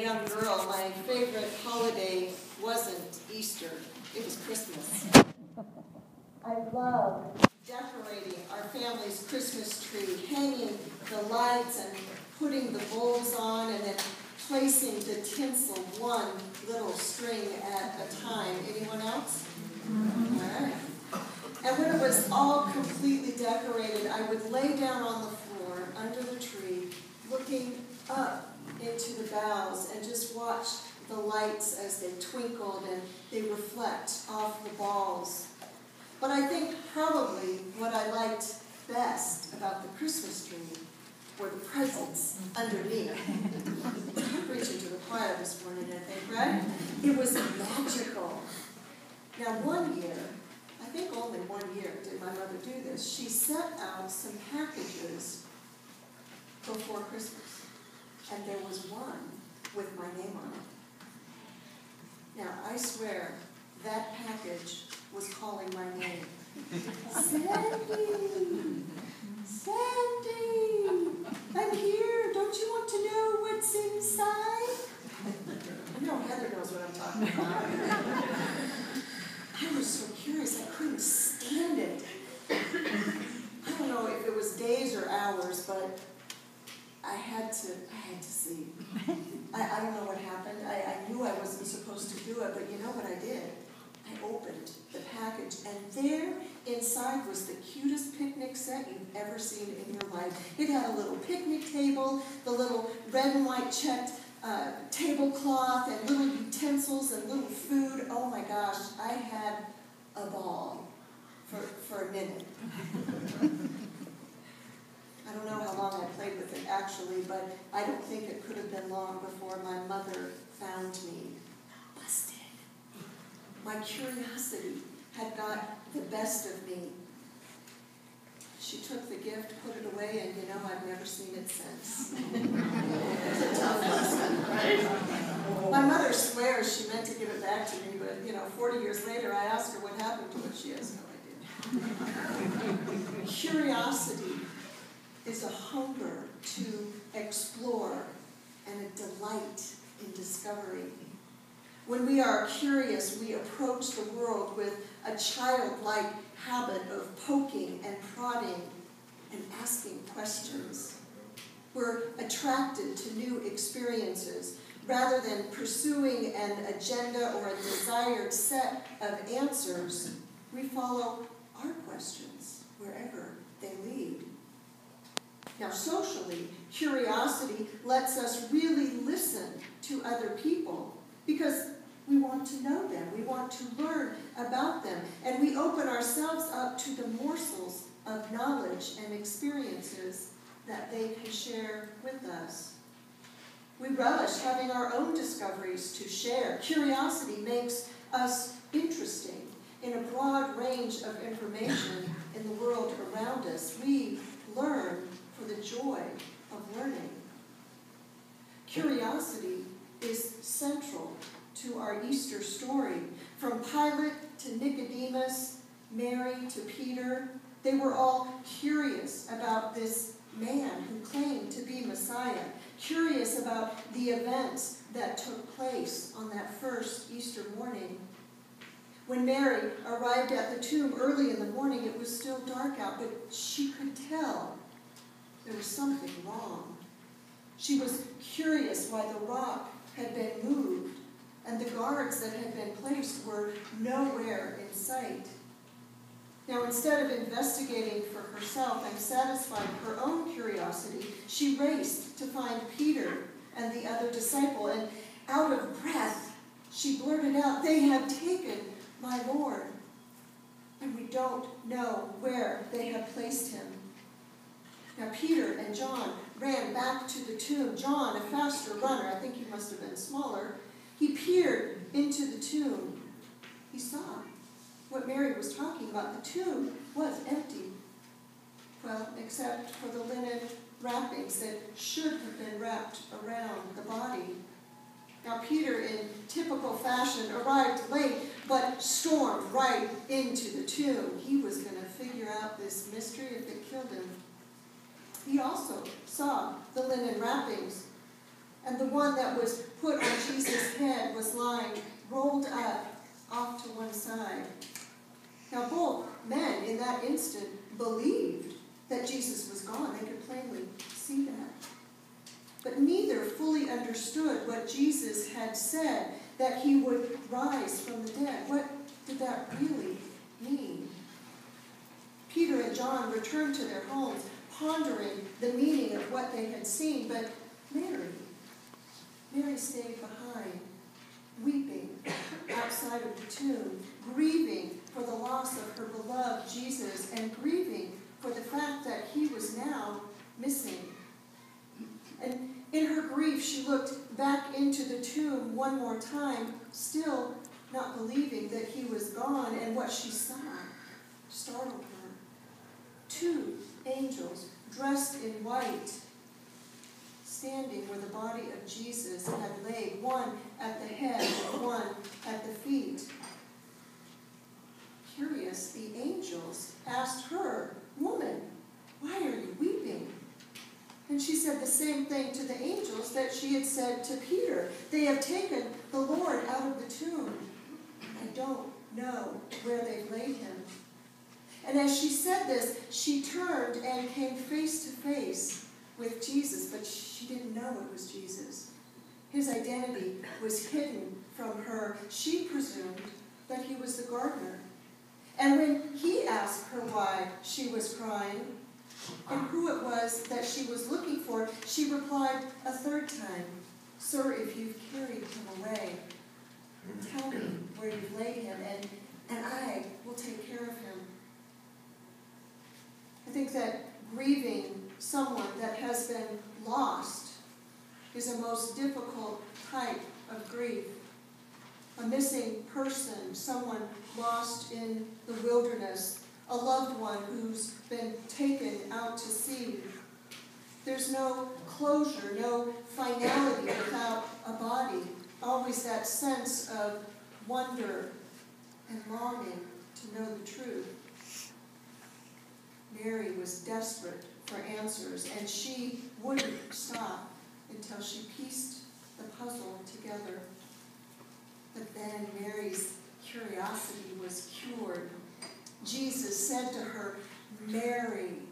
young girl, my favorite holiday wasn't Easter, it was Christmas. I love decorating our family's Christmas tree, hanging the lights and putting the bulbs on and then placing the tinsel one little string at a time. Anyone else? All right. And when it was all completely decorated, I would lay down on the floor under the tree, looking up into the boughs and just watch the lights as they twinkled and they reflect off the balls. But I think probably what I liked best about the Christmas tree were the presents underneath. I'm preaching to the choir this morning, I think, right? It was magical. Now one year, I think only 1 year did my mother do this, she set out some packages before Christmas. And there was one with my name on it. Now, I swear, that package was calling my name. Sandy! Sandy! I'm here! Don't you want to know what's inside? I know Heather knows what I'm talking about. I was so curious, I couldn't stand it. I don't know if it was days or hours, but I had to see. I don't know what happened. I knew I wasn't supposed to do it, but you know what I did? I opened the package, and there inside was the cutest picnic set you've ever seen in your life. It had a little picnic table, the little red and white checked tablecloth, and little utensils and little food. Oh my gosh, I had a ball for a minute. I don't know how long I played with it actually, but I don't think it could have been long before my mother found me. Busted. My curiosity had got the best of me. She took the gift, put it away, and you know, I've never seen it since. It's a tough lesson, right? My mother swears she meant to give it back to me, but 40 years later, I asked her what happened to it. She has no idea. Curiosity is a hunger to explore and a delight in discovery. When we are curious, we approach the world with a childlike habit of poking and prodding and asking questions. We're attracted to new experiences. Rather than pursuing an agenda or a desired set of answers, we follow our questions wherever they lead. Now, socially, curiosity lets us really listen to other people because we want to know them, we want to learn about them, and we open ourselves up to the morsels of knowledge and experiences that they can share with us. We relish having our own discoveries to share. Curiosity makes us interesting in a broad range of information in the world around us. We learn for the joy of learning. Curiosity is central to our Easter story. From Pilate to Nicodemus, Mary to Peter, they were all curious about this man who claimed to be Messiah, curious about the events that took place on that first Easter morning. When Mary arrived at the tomb early in the morning, it was still dark out, but she could tell there was something wrong. She was curious why the rock had been moved, and the guards that had been placed were nowhere in sight. Now, instead of investigating for herself and satisfying her own curiosity, she raced to find Peter and the other disciple, and out of breath, she blurted out, "They have taken my Lord, and we don't know where they have placed him." Now, Peter and John ran back to the tomb. John, a faster runner, I think he must have been smaller, he peered into the tomb. He saw what Mary was talking about. The tomb was empty. Well, except for the linen wrappings that should have been wrapped around the body. Now, Peter, in typical fashion, arrived late, but stormed right into the tomb. He was going to figure out this mystery if it killed him. He also saw the linen wrappings, and the one that was put on Jesus' head was lying rolled up off to one side. Now both men in that instant believed that Jesus was gone. They could plainly see that. But neither fully understood what Jesus had said, that he would rise from the dead. What did that really mean? Peter and John returned to their homes, pondering the meaning of what they had seen, but Mary stayed behind, weeping outside of the tomb, grieving for the loss of her beloved Jesus, and grieving for the fact that he was now missing. And in her grief, she looked back into the tomb one more time, still not believing that he was gone, and what she saw startled her. 2 angels dressed in white, standing where the body of Jesus had laid, one at the head and one at the feet. Curious, the angels asked her, "Woman, why are you weeping?" And she said the same thing to the angels that she had said to Peter. "They have taken the Lord out of the tomb. I don't know where they've laid him." And as she said this, she turned and came face to face with Jesus, but she didn't know it was Jesus. His identity was hidden from her. She presumed that he was the gardener. And when he asked her why she was crying and who it was that she was looking for, she replied a third time, "Sir, if you've carried him away, tell me where you've laid him, and I will take care of him." I think that grieving someone that has been lost is a most difficult type of grief. A missing person, someone lost in the wilderness, a loved one who's been taken out to sea. There's no closure, no finality without a body. Always that sense of wonder and longing to know the truth. Mary was desperate for answers, and she wouldn't stop until she pieced the puzzle together. But then Mary's curiosity was cured. Jesus said to her, "Mary."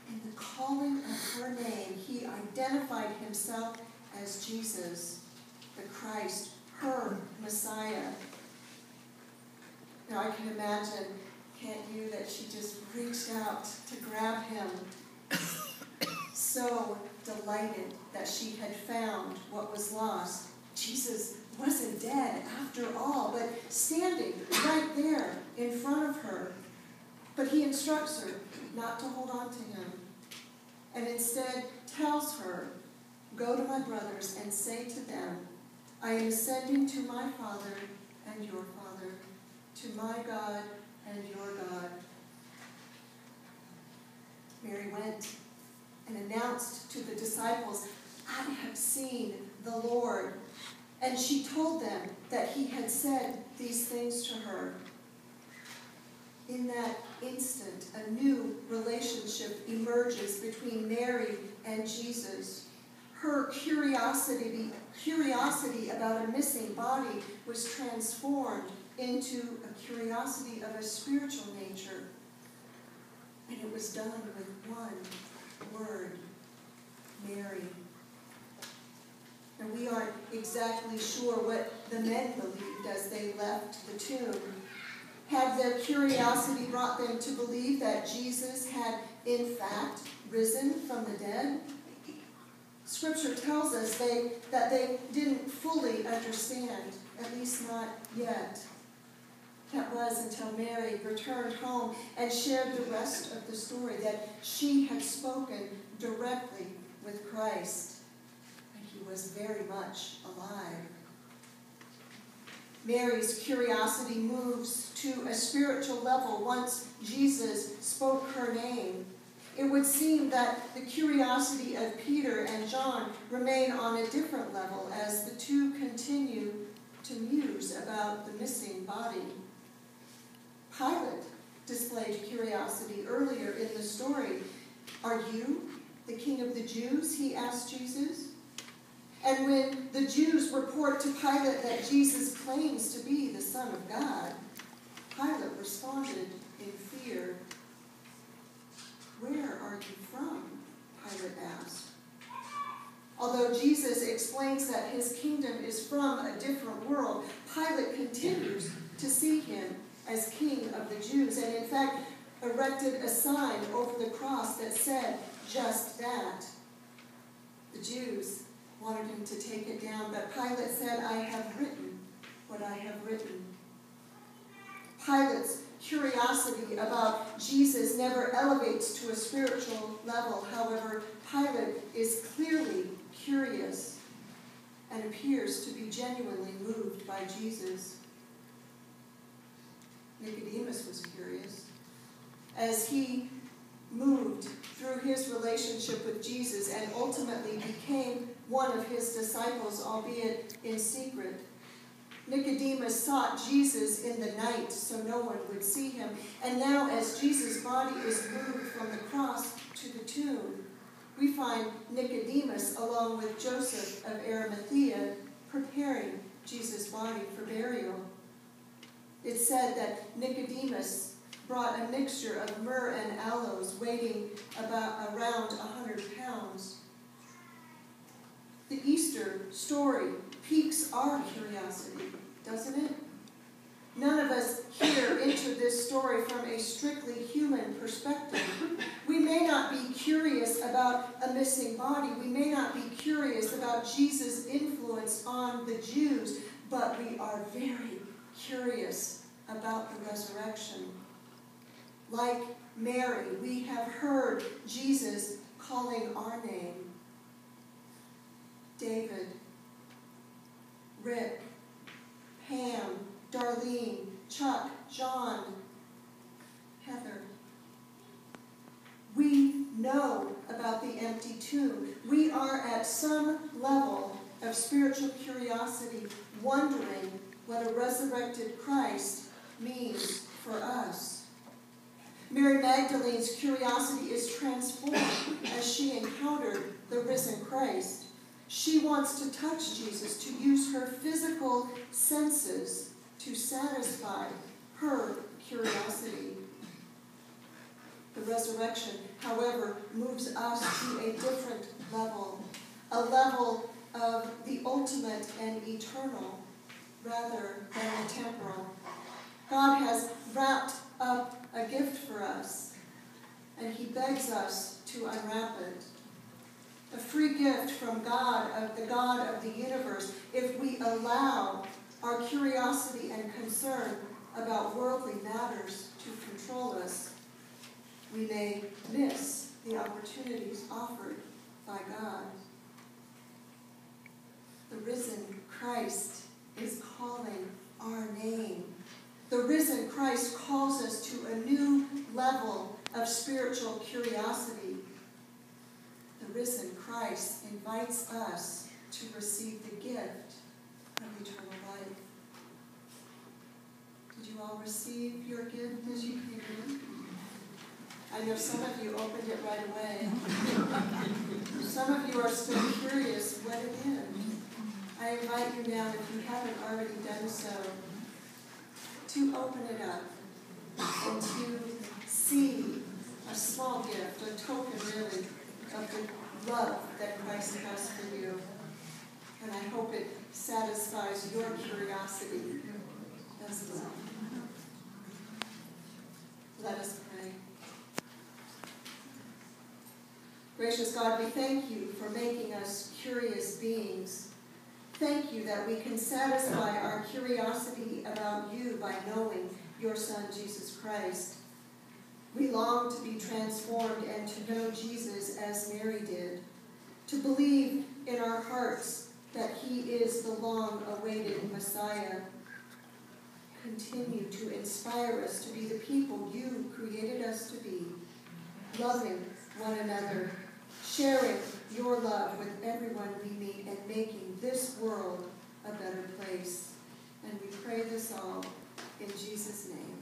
In the calling of her name, he identified himself as Jesus, the Christ, her Messiah. Now I can imagine, can't you, that she just reached out to grab him, so delighted that she had found what was lost. Jesus wasn't dead after all, but standing right there in front of her. But he instructs her not to hold on to him, and instead tells her, "Go to my brothers and say to them, I am ascending to my Father and your Father, to my God and your God." Mary went and announced to the disciples, "I have seen the Lord." And she told them that he had said these things to her. In that instant, a new relationship emerges between Mary and Jesus. Her curiosity about a missing body was transformed into a curiosity of a spiritual nature. And it was done with one word, Mary. And we aren't exactly sure what the men believed as they left the tomb. Had their curiosity brought them to believe that Jesus had in fact risen from the dead? Scripture tells us that they didn't fully understand, at least not yet. That was until Mary returned home and shared the rest of the story, that she had spoken directly with Christ. He was very much alive. Mary's curiosity moves to a spiritual level once Jesus spoke her name. It would seem that the curiosity of Peter and John remain on a different level as the two continue to muse about the missing body. Pilate displayed curiosity earlier in the story. "Are you the King of the Jews?" he asked Jesus. And when the Jews report to Pilate that Jesus claims to be the Son of God, Pilate responded in fear. "Where are you from?" Pilate asked. Although Jesus explains that his kingdom is from a different world, Pilate continues to see him as King of the Jews, and in fact erected a sign over the cross that said just that. The Jews wanted him to take it down, but Pilate said, "I have written what I have written." Pilate's curiosity about Jesus never elevates to a spiritual level. However, Pilate is clearly curious and appears to be genuinely moved by Jesus. Nicodemus was curious. As he moved through his relationship with Jesus and ultimately became one of his disciples, albeit in secret, Nicodemus sought Jesus in the night so no one would see him. And now as Jesus' body is moved from the cross to the tomb, we find Nicodemus along with Joseph of Arimathea preparing Jesus' body for burial. It's said that Nicodemus brought a mixture of myrrh and aloes weighing around 100 pounds. The Easter story piques our curiosity, doesn't it? None of us here enter this story from a strictly human perspective. We may not be curious about a missing body. We may not be curious about Jesus' influence on the Jews, but we are very curious about the resurrection. Like Mary, we have heard Jesus calling our name. David, Rick, Pam, Darlene, Chuck, John, Heather. We know about the empty tomb. We are at some level of spiritual curiosity, wondering what a resurrected Christ means for us. Mary Magdalene's curiosity is transformed as she encountered the risen Christ. She wants to touch Jesus, to use her physical senses to satisfy her curiosity. The resurrection, however, moves us to a different level, a level of the ultimate and eternal rather than the temporal. God has wrapped up a gift for us, and he begs us to unwrap it. A free gift from God, the God of the universe, if we allow our curiosity and concern about worldly matters to control us, we may miss the opportunities offered by God. The risen Christ is calling our name. The risen Christ calls us to a new level of spiritual curiosity. The risen Christ invites us to receive the gift of eternal life. Did you all receive your gift as you came in? I know some of you opened it right away. Some of you are still curious what it is. I invite you now, if you haven't already done so, to open it up and to see a small gift, a token really, of the love that Christ has for you. And I hope it satisfies your curiosity as well. Let us pray. Gracious God, we thank you for making us curious beings. Thank you that we can satisfy our curiosity about you by knowing your Son, Jesus Christ. We long to be transformed and to know Jesus as Mary did, to believe in our hearts that he is the long-awaited Messiah. Continue to inspire us to be the people you created us to be, loving one another, sharing your love with everyone we meet, and making this world a better place. And we pray this all in Jesus' name.